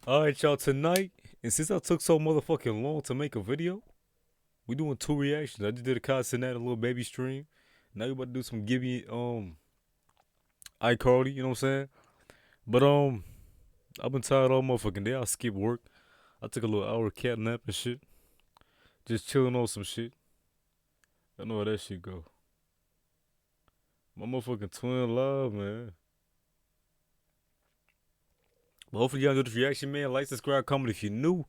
Alright, y'all, tonight, and since I took so motherfucking long to make a video, we doing two reactions. I just did a constant at a little baby stream. Now we about to do some Gibby, iCarly, you know what I'm saying? But, I've been tired all motherfucking day. I skipped work. I took a little hour cat nap and shit. Just chilling on some shit. I know how that shit go. My motherfucking twin live, man. But hopefully y'all enjoyed this reaction, man. Like, subscribe, comment if you're new.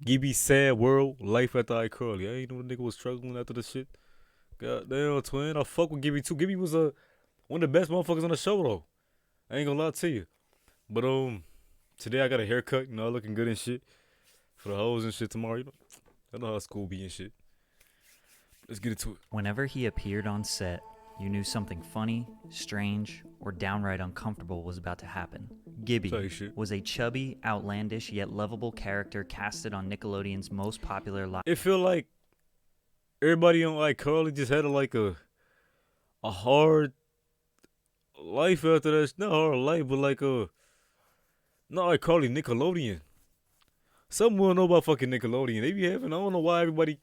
Gibby sad world, life after iCarly. I ain't know the nigga was struggling after the shit. God damn, twin. I fuck with Gibby too. Gibby was one of the best motherfuckers on the show though. I ain't gonna lie to you. But today I got a haircut, you know, looking good and shit. For the hoes and shit tomorrow, you know. I know how school be and shit. Let's get into it. Whenever he appeared on set, you knew something funny, strange, or downright uncomfortable was about to happen. Gibby was a chubby, outlandish, yet lovable character casted on Nickelodeon's most popular live. It feel like everybody on iCarly just had a hard life after that. Not hard life, but like not iCarly, Nickelodeon. Some will know about fucking Nickelodeon. They be having, I don't know why everybody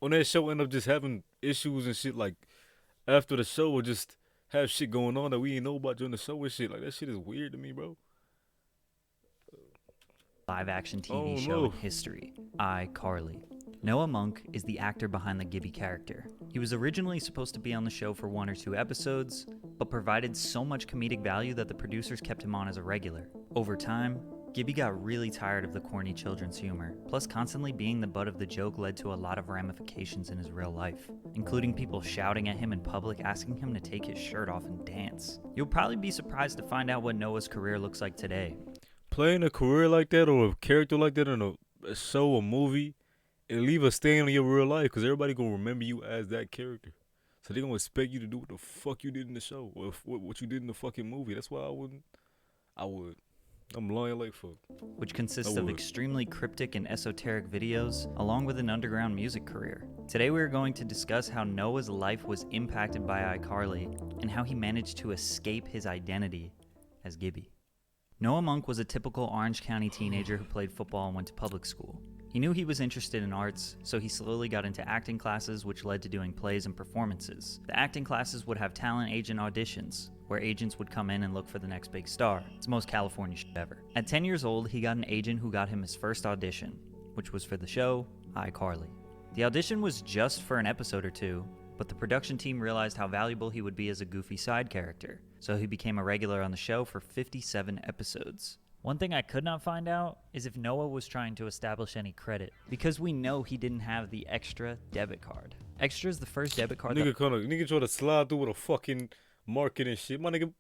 on that show end up just having issues and shit like after the show, or just have shit going on that we ain't know about during the show and shit. Like, that shit is weird to me, bro. Live-action TV show in history, iCarly. Noah Monk is the actor behind the Gibby character. He was originally supposed to be on the show for 1 or 2 episodes, but provided so much comedic value that the producers kept him on as a regular. Over time, Gibby got really tired of the corny children's humor, plus constantly being the butt of the joke led to a lot of ramifications in his real life, including people shouting at him in public asking him to take his shirt off and dance. You'll probably be surprised to find out what Noah's career looks like today. Playing a career like that or a character like that in a show or movie, it leave a stain on your real life because everybody gonna remember you as that character. So they gonna expect you to do what the fuck you did in the show or what you did in the fucking movie. That's why I would. I'm lying like fuck. Which consists of extremely cryptic and esoteric videos, along with an underground music career. Today we are going to discuss how Noah's life was impacted by iCarly, and how he managed to escape his identity as Gibby. Noah Monk was a typical Orange County teenager who played football and went to public school. He knew he was interested in arts, so he slowly got into acting classes, which led to doing plays and performances. The acting classes would have talent agent auditions, where agents would come in and look for the next big star. It's the most California shit ever. At 10 years old, he got an agent who got him his first audition, which was for the show iCarly. The audition was just for an episode or 2, but the production team realized how valuable he would be as a goofy side character, so he became a regular on the show for 57 episodes. One thing I could not find out is if Noah was trying to establish any credit, because we know he didn't have the extra debit card. Extra is the first debit card Nigga try to slide through with a fucking market and shit. My nigga,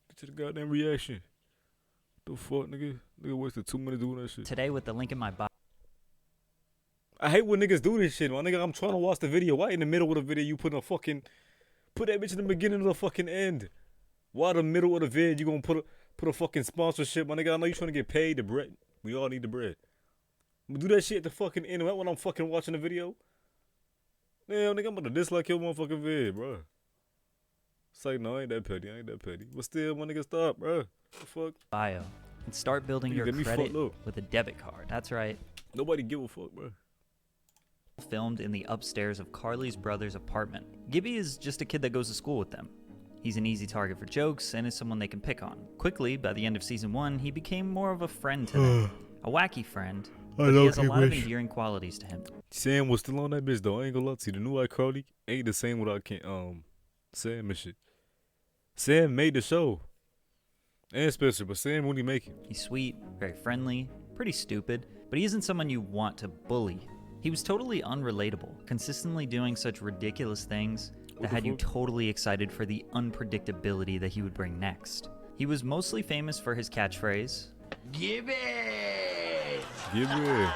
get to the goddamn reaction. The fuck, nigga? Nigga wasted 2 minutes doing that shit. Today with the link in my bio. I hate when niggas do this shit, my nigga. I'm trying to watch the video. Why in the middle of the video you put that bitch in the beginning of the fucking end? Why the middle of the vid you gonna put a fucking sponsorship, my nigga? I know you trying to get paid the bread. We all need the bread. But do that shit at the fucking end when I'm fucking watching the video. Damn, nigga, I'm about to dislike your motherfucking vid, bro. It's like, no, I ain't that petty. But still, my nigga, stop, bro. What the fuck? Bio. And start building your credit with a debit card. That's right. Nobody give a fuck, bro. Filmed in the upstairs of Carly's brother's apartment. Gibby is just a kid that goes to school with them. He's an easy target for jokes and is someone they can pick on. Quickly, by the end of season 1, he became more of a friend to them. A wacky friend, but he has a lot of endearing qualities to him. Sam was still on that bitch though. I ain't gonna lie to you. The new iCarly ain't the same without Sam and shit. Sam made the show. And Spencer, but Sam really make it. He's sweet, very friendly, pretty stupid, but he isn't someone you want to bully. He was totally unrelatable, consistently doing such ridiculous things that had you totally excited for the unpredictability that he would bring next. He was mostly famous for his catchphrase, "Gibby!" Gibby!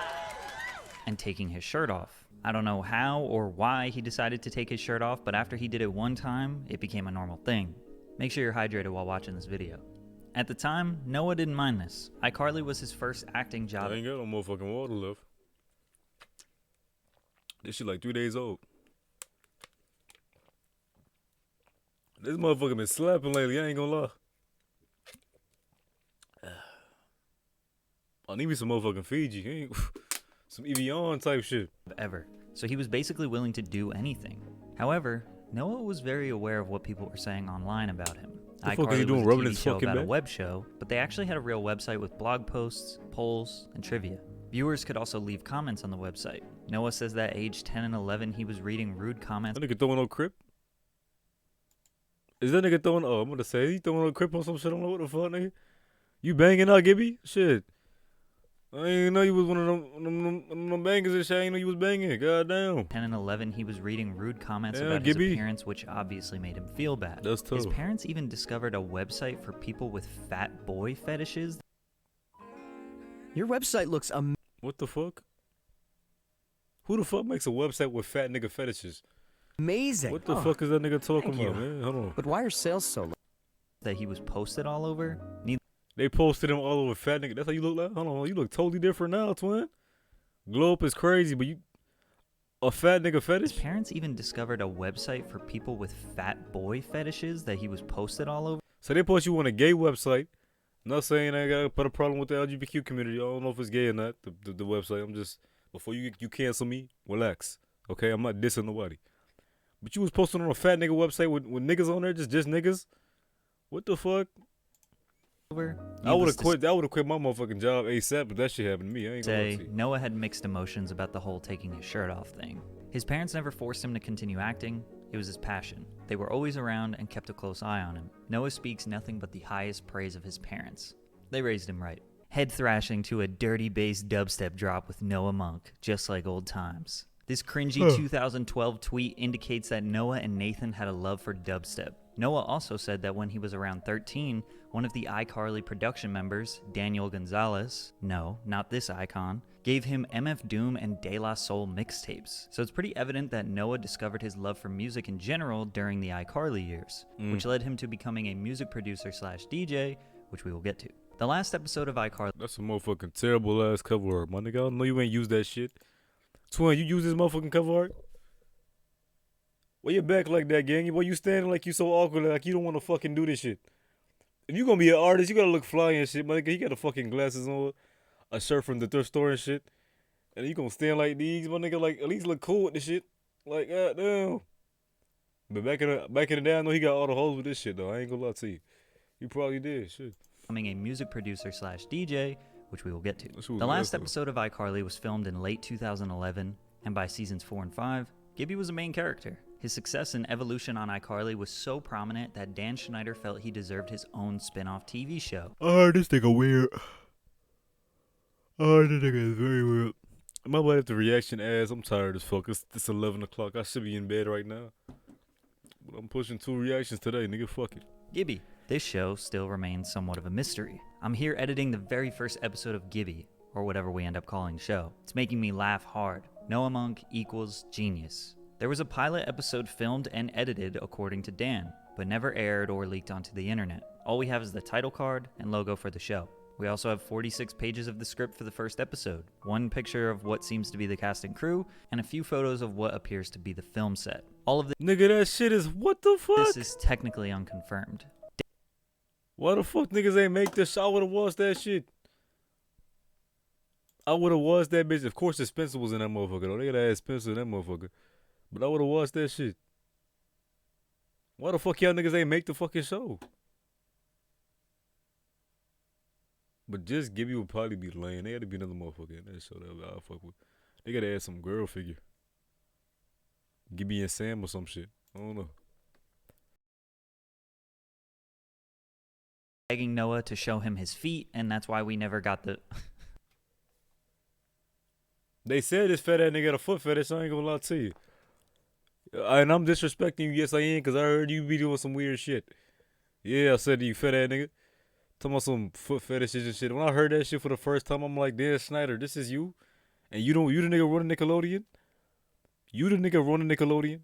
And taking his shirt off. I don't know how or why he decided to take his shirt off, but after he did it one time, it became a normal thing. Make sure you're hydrated while watching this video. At the time, Noah didn't mind this. iCarly was his first acting job. I ain't got no motherfucking water left. This shit like 3 days old. This motherfucker been slapping lately, I ain't gonna lie. I need me some motherfucking Fiji. Ain't some Evian type shit. ever. So he was basically willing to do anything. However, Noah was very aware of what people were saying online about him. The fuck is he iCarly doing, was a rubbing TV his show fucking about a back? web show, but they actually had a real website with blog posts, polls, and trivia. Viewers could also leave comments on the website. Noah says that age 10 and 11 he was reading rude comments That nigga throwing no crip? Is that nigga throwing, I'm gonna say, he throwing no crip on some shit? I don't know what the fuck, nigga. You banging out, Gibby? Shit. I ain't know you was one of them bangers and shit. I ain't know you was banging. Goddamn. 10 and 11 he was reading rude comments Yeah, about Gibby. his appearance, which obviously made him feel bad. That's tough. His parents even discovered a website for people with fat boy fetishes. Your website looks What the fuck? Who the fuck makes a website with fat nigga fetishes? amazing. What the Oh, fuck is that nigga talking thank you. about, man? Hold on. But why are sales so low? That he was posted all over. They posted him all over fat nigga. That's how you look like? Hold on. You look totally different now, twin. Glow up is crazy, but you a fat nigga His fetish? parents even discovered a website for people with fat boy fetishes that he was posted all over. So they put you on a gay website. Not saying I gotta put a problem with the LGBTQ community. I don't know if it's gay or not, the website. I'm just, before you cancel me, relax. Okay? I'm not dissing nobody. But you was posting on a fat nigga website with niggas on there, just niggas? What the fuck? I would have quit. I would have quit my motherfucking job ASAP if that shit happened to me. I ain't gonna lie Say, to you. Noah had mixed emotions about the whole taking his shirt off thing. His parents never forced him to continue acting. It was his passion. They were always around and kept a close eye on him. Noah speaks nothing but the highest praise of his parents. They raised him right. Head thrashing to a dirty bass dubstep drop with Noah Monk, just like old times. This cringy 2012 tweet indicates that Noah and Nathan had a love for dubstep. Noah also said that when he was around 13, one of the iCarly production members, Daniel Gonzalez, no, not this icon, gave him MF Doom and De La Soul mixtapes. So it's pretty evident that Noah discovered his love for music in general during the iCarly years, which led him to becoming a music producer slash DJ, which we will get to. The last episode of iCarly That's a motherfucking terrible ass cover art, my nigga. I know you ain't used that shit. Twin, you use this motherfucking cover art? Why you back like that, gang? Why you standing like you so awkward, like you don't want to fucking do this shit? If you gonna be an artist, you gotta look fly and shit, my nigga. You got the fucking glasses on, a shirt from the thrift store and shit, and you gonna stand like these, my nigga. Like at least look cool with this shit. Like goddamn. But back in the day, I know he got all the hoes with this shit though. I ain't gonna lie to you. He probably did. Shit. becoming a music producer slash DJ, which we will get to. That's what The we last got, though. episode of iCarly was filmed in late 2011, and by seasons 4 and 5, Gibby was a main character. His success and evolution on iCarly was so prominent that Dan Schneider felt he deserved his own spin-off TV show. I heard this nigga weird. I heard this nigga is very weird. I might have the reaction as I'm tired as fuck. It's 11 o'clock. I should be in bed right now. But I'm pushing 2 reactions today, nigga. Fuck it. Gibby. This show still remains somewhat of a mystery. I'm here editing the very first episode of Gibby, or whatever we end up calling the show. It's making me laugh hard. Noah Monk equals genius. There was a pilot episode filmed and edited according to Dan, but never aired or leaked onto the internet. All we have is the title card and logo for the show. We also have 46 pages of the script for the first episode, one picture of what seems to be the cast and crew, and a few photos of what appears to be the film set. All of Nigga, that shit is what the fuck? this is technically unconfirmed. Why the fuck niggas ain't make this? I would've watched that shit. I would've watched that bitch. Of course, the Spencer was in that motherfucker though. They gotta add Spencer in that motherfucker. But I would've watched that shit. Why the fuck y'all niggas ain't make the fucking show? But just Gibby would probably be lame. They had to be another motherfucker in that show that I'll fuck with. They gotta add some girl figure. Gibby and Sam or some shit. I don't know. Begging Noah to show him his feet, and that's why we never got the... They said this fat ass nigga got a foot fetish. I ain't gonna lie to you. And I'm disrespecting you. Yes, I am, because I heard you be doing some weird shit. Yeah, I said to you, fat ass nigga. Talking about some foot fetishes and shit. When I heard that shit for the first time, I'm like, Dan Schneider, this is you? And you the nigga running Nickelodeon? You the nigga running Nickelodeon?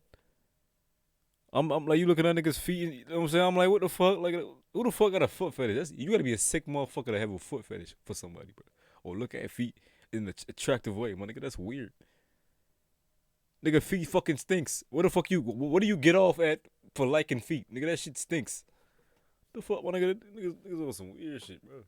I'm like, you looking at niggas' feet, and, you know what I'm saying? I'm like, what the fuck? Like, who the fuck got a foot fetish? You gotta be a sick motherfucker to have a foot fetish for somebody, bro. Or look at feet in an attractive way, my nigga. That's weird. Nigga, feet fucking stinks. What the fuck what do you get off at for liking feet? Nigga, that shit stinks. The fuck, my nigga, niggas on some weird shit, bro.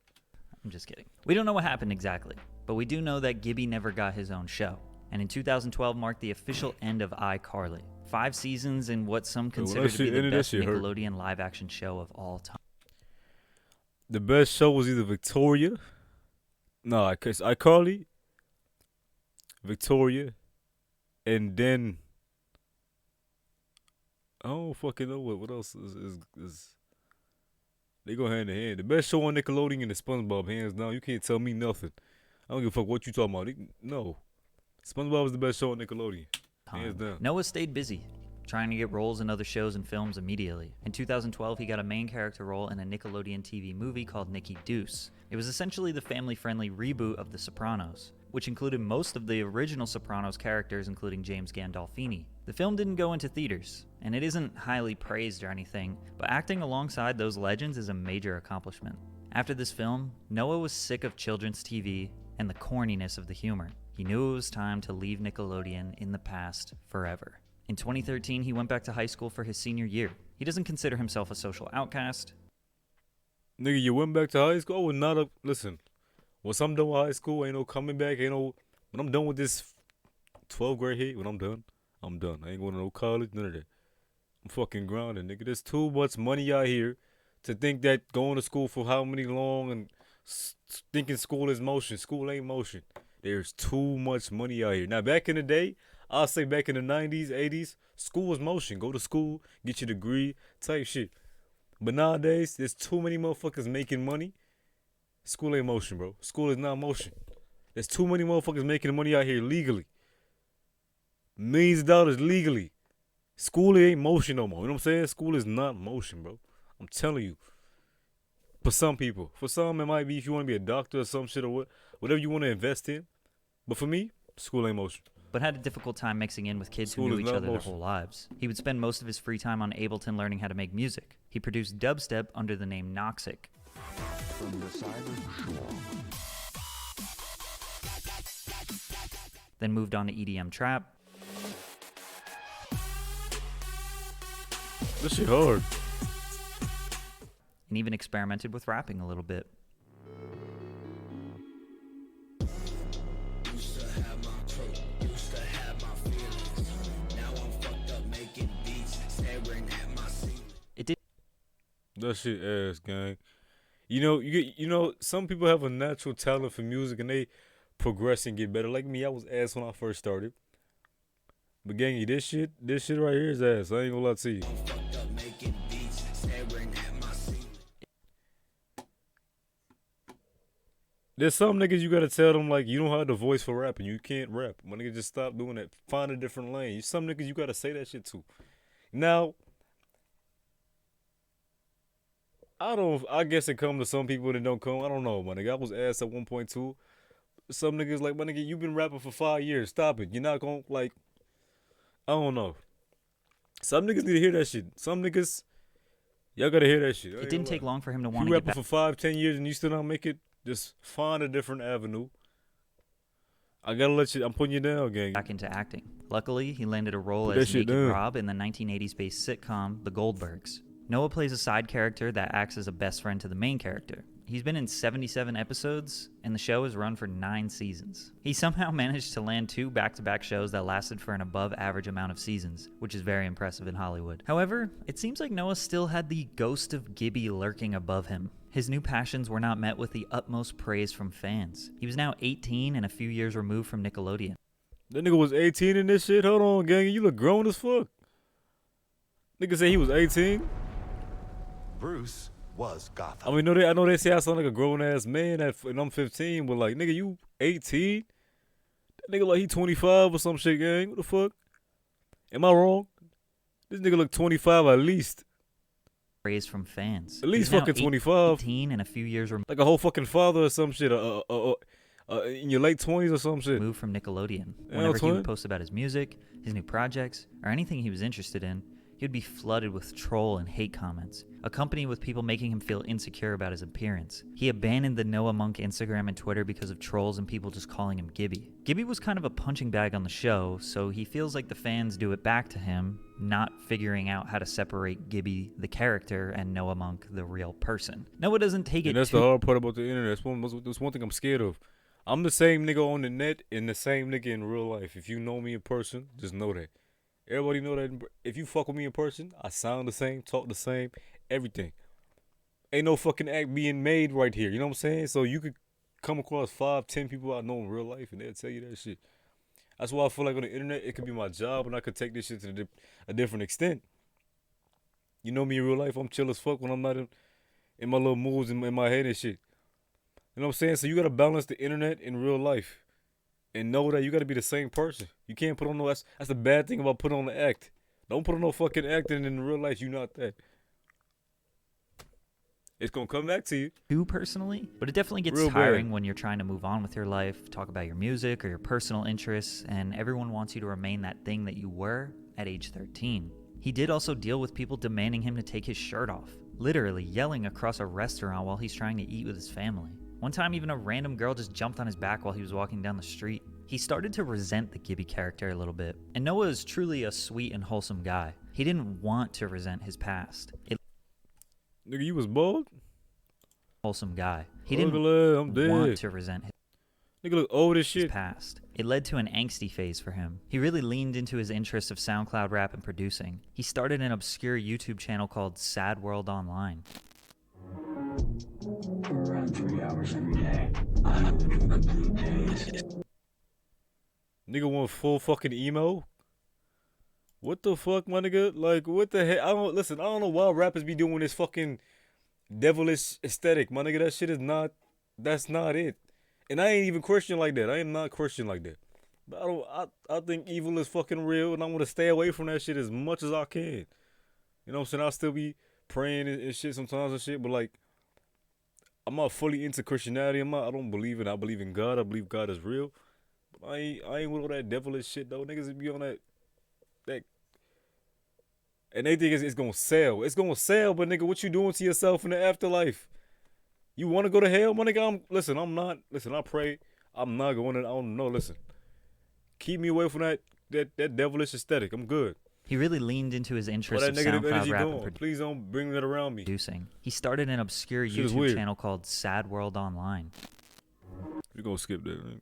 I'm just kidding. We don't know what happened exactly, but we do know that Gibby never got his own show. And in 2012 marked the official end of iCarly. 5 seasons in what some consider to be the best Nickelodeon live-action show of all time. The best show was either Victoria. No, because iCarly, Victoria, and then I don't fucking know what else is. They go hand in hand. The best show on Nickelodeon is SpongeBob, hands down. You can't tell me nothing. I don't give a fuck what you talking about. No, SpongeBob is the best show on Nickelodeon, hands down. Noah stayed busy, trying to get roles in other shows and films immediately. In 2012, he got a main character role in a Nickelodeon TV movie called Nicky Deuce. It was essentially the family-friendly reboot of The Sopranos, which included most of the original Sopranos characters, including James Gandolfini. The film didn't go into theaters, and it isn't highly praised or anything, but acting alongside those legends is a major accomplishment. After this film, Noah was sick of children's TV and the corniness of the humor. He knew it was time to leave Nickelodeon in the past forever. In 2013, he went back to high school for his senior year. He doesn't consider himself a social outcast. Nigga, you went back to high school? I would not have. Listen, once I'm done with high school, ain't no coming back. Ain't no. When I'm done with this 12th grade hit, when I'm done, I'm done. I ain't going to no college, none of that. I'm fucking grounded, nigga. There's too much money out here to think that going to school for how many long and thinking school is motion. School ain't motion. There's too much money out here. Now, back in the day, I'll say back in the 90s, 80s, school was motion. Go to school, get your degree, type shit. But nowadays, there's too many motherfuckers making money. School ain't motion, bro. School is not motion. There's too many motherfuckers making money out here legally. Millions of dollars legally. School ain't motion no more. You know what I'm saying? School is not motion, bro. I'm telling you. For some people. For some, it might be if you want to be a doctor or some shit or whatever you want to invest in. But for me, school ain't motion. But had a difficult time mixing in with kids who knew each other their whole lives. He would spend most of his free time on Ableton learning how to make music. He produced dubstep under the name Noxic. From the side of the shore. Then moved on to EDM trap. This shit hard. And even experimented with rapping a little bit. That shit ass, gang. You know, some people have a natural talent for music and they progress and get better. Like me, I was ass when I first started. But gangy, this shit right here is ass. I ain't gonna lie to you. There's some niggas you gotta tell them like you don't have the voice for rapping. You can't rap. My nigga, just stop doing that. Find a different lane. Some niggas you gotta say that shit to. Now, I guess it come to some people that don't come. I don't know, my nigga. I was asked at 1.2. Some niggas like, my nigga, you been rapping for 5 years. Stop it. You're not gonna, like, I don't know. Some niggas need to hear that shit. Some niggas, y'all gotta hear that shit. It didn't take long for him to want to to get back. You rapping for 5, 10 years and you still don't make it, just find a different avenue. I gotta let you, I'm putting you down, gang. Back into acting. Luckily, he landed a role as Naked Rob in the 1980s-based sitcom The Goldbergs. Noah plays a side character that acts as a best friend to the main character. He's been in 77 episodes, and the show has run for 9 seasons. He somehow managed to land 2 back-to-back shows that lasted for an above-average amount of seasons, which is very impressive in Hollywood. However, it seems like Noah still had the ghost of Gibby lurking above him. His new passions were not met with the utmost praise from fans. He was now 18 and a few years removed from Nickelodeon. That nigga was 18 in this shit? Hold on, gang. You look grown as fuck. Nigga say he was 18? Bruce was Gotham. I mean, I know they say I sound like a grown ass man and I'm 15, but like, nigga, you 18? That nigga like he 25 or some shit, gang. What the fuck? Am I wrong? This nigga look 25 at least. Praise from fans. At least fucking 25. 18 and a few years removed. Like a whole fucking father or some shit. In your late 20s or some shit. Moved from Nickelodeon. Whenever he would post about his music, his new projects, or anything he was interested in, he would be flooded with troll and hate comments, accompanied with people making him feel insecure about his appearance. He abandoned the Noah Monk Instagram and Twitter because of trolls and people just calling him Gibby. Gibby was kind of a punching bag on the show, so he feels like the fans do it back to him, not figuring out how to separate Gibby the character and Noah Monk the real person. Noah doesn't take it And that's the hard part about the internet. That's one thing I'm scared of. I'm the same nigga on the net and the same nigga in real life. If you know me in person, just know that. Everybody know that if you fuck with me in person, I sound the same, talk the same, everything. Ain't no fucking act being made right here. You know what I'm saying? So you could come across 5, 10 people I know in real life and they'll tell you that shit. That's why I feel like on the internet, it could be my job and I could take this shit to a different extent. You know me in real life, I'm chill as fuck when I'm not in my little moves in my head and shit. You know what I'm saying? So you gotta balance the internet in real life. And know that you gotta be the same person. You can't put on no, that's the bad thing about putting on the act. Don't put on no fucking act and in real life you not that. It's gonna come back to you. too personally, but it definitely gets Real tiring bad. when you're trying to move on with your life, talk about your music or your personal interests, and everyone wants you to remain that thing that you were at age 13. He did also deal with people demanding him to take his shirt off, literally yelling across a restaurant while he's trying to eat with his family. One time, even a random girl just jumped on his back while he was walking down the street. He started to resent the Gibby character a little bit, and Noah is truly a sweet and wholesome guy. He didn't want to resent his past. Nigga, you was bald? Wholesome guy. He Look didn't at that, I'm dead. want to resent Nigga look old as his shit. past. It led to an angsty phase for him. He really leaned into his interests of SoundCloud rap and producing. He started an obscure YouTube channel called Sad World Online. For around 3 hours every day, I live in a complete daze. Nigga went full fucking emo? What the fuck, my nigga? Like, what the heck? I don't know why rappers be doing this fucking devilish aesthetic, my nigga. That shit is not, that's not it. And I ain't even Christian like that. I am not Christian like that. But I think evil is fucking real and I want to stay away from that shit as much as I can. You know what I'm saying? I'll still be praying and shit sometimes and shit, but like, I'm not fully into Christianity. I don't believe in it. I believe in God. I believe God is real. But I ain't with all that devilish shit though. Niggas be on that and they think it's gonna sell. It's gonna sell, but nigga, what you doing to yourself in the afterlife? You wanna go to hell, my nigga? I pray. I'm not going to, I don't know, listen. Keep me away from that devilish aesthetic. I'm good. He really leaned into his All interests that of negative SoundCloud energy rap going. and Please don't bring that around me. producing. He started an obscure Shit is YouTube weird. channel called Sad World Online, We're gonna skip that.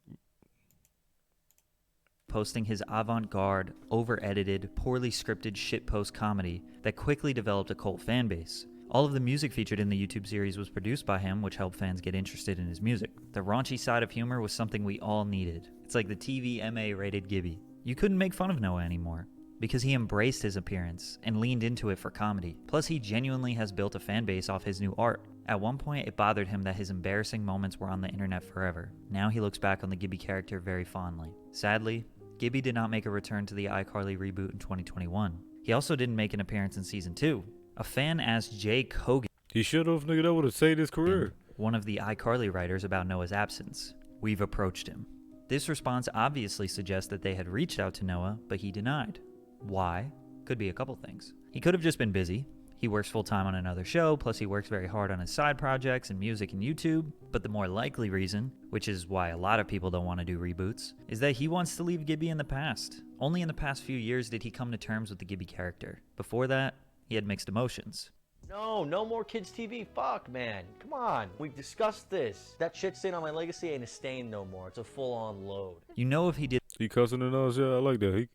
posting his avant-garde, over-edited, poorly scripted shitpost comedy that quickly developed a cult fan base. All of the music featured in the YouTube series was produced by him, which helped fans get interested in his music. The raunchy side of humor was something we all needed. It's like the TV MA-rated Gibby. You couldn't make fun of Noah anymore, because he embraced his appearance and leaned into it for comedy. Plus, he genuinely has built a fan base off his new art. At one point, it bothered him that his embarrassing moments were on the internet forever. Now he looks back on the Gibby character very fondly. Sadly, Gibby did not make a return to the iCarly reboot in 2021. He also didn't make an appearance in Season 2. A fan asked Jay Kogan, He should have, nigga, that would have saved his career. one of the iCarly writers, about Noah's absence. We've approached him. This response obviously suggests that they had reached out to Noah, but he denied. Why? Could be a couple things. He could have just been busy. He works full-time on another show, plus he works very hard on his side projects and music and YouTube. But the more likely reason, which is why a lot of people don't want to do reboots, is that he wants to leave Gibby in the past. Only in the past few years did he come to terms with the Gibby character. Before that, he had mixed emotions. No more kids TV. Fuck, man. Come on. We've discussed this. That shit stain on my legacy ain't a stain no more. It's a full-on load. You know, if he did He cussing and all shit. I like that.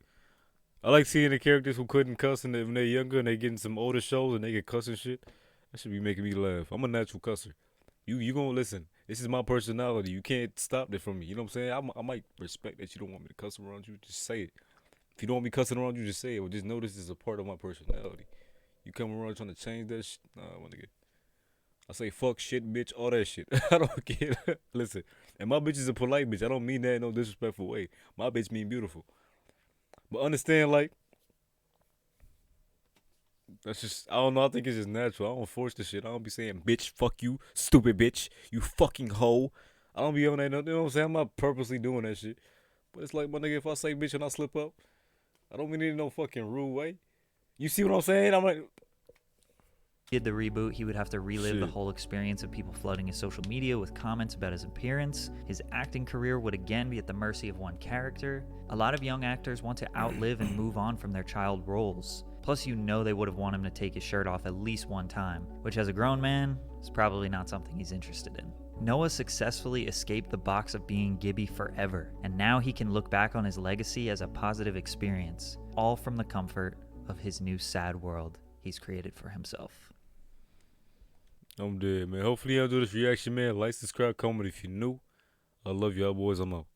I like seeing the characters who couldn't cuss and when they're younger and they getting some older shows and they get cussing shit. That should be making me laugh. I'm a natural cusser. You gonna listen. This is my personality. You can't stop that from me. You know what I'm saying? I might respect that you don't want me to cuss around you. Just say it. If you don't want me cussing around you, just say it. Or just know this is a part of my personality. You come around trying to change that shit. Nah, I want to get. I say fuck, shit, bitch, all that shit. I don't care. Listen, and my bitch is a polite bitch. I don't mean that in no disrespectful way. My bitch mean beautiful. But understand, like, that's just, I don't know, I think it's just natural. I don't force the shit. I don't be saying, bitch, fuck you, stupid bitch, you fucking hoe. I don't be on that, you know what I'm saying? I'm not purposely doing that shit. But it's like, my nigga, if I say bitch and I slip up, I don't mean it in no fucking rude way. You see what I'm saying? I'm like, Did the reboot, he would have to relive the Shit. whole experience of people flooding his social media with comments about his appearance. His acting career would again be at the mercy of one character. A lot of young actors want to outlive and move on from their child roles. Plus, you know they would have wanted him to take his shirt off at least one time, which as a grown man is probably not something he's interested in. Noah successfully escaped the box of being Gibby forever, and now he can look back on his legacy as a positive experience, all from the comfort of his new sad world he's created for himself. I'm dead, man. Hopefully y'all do this reaction, man. Like, subscribe, comment if you're new. I love y'all boys. I'm out.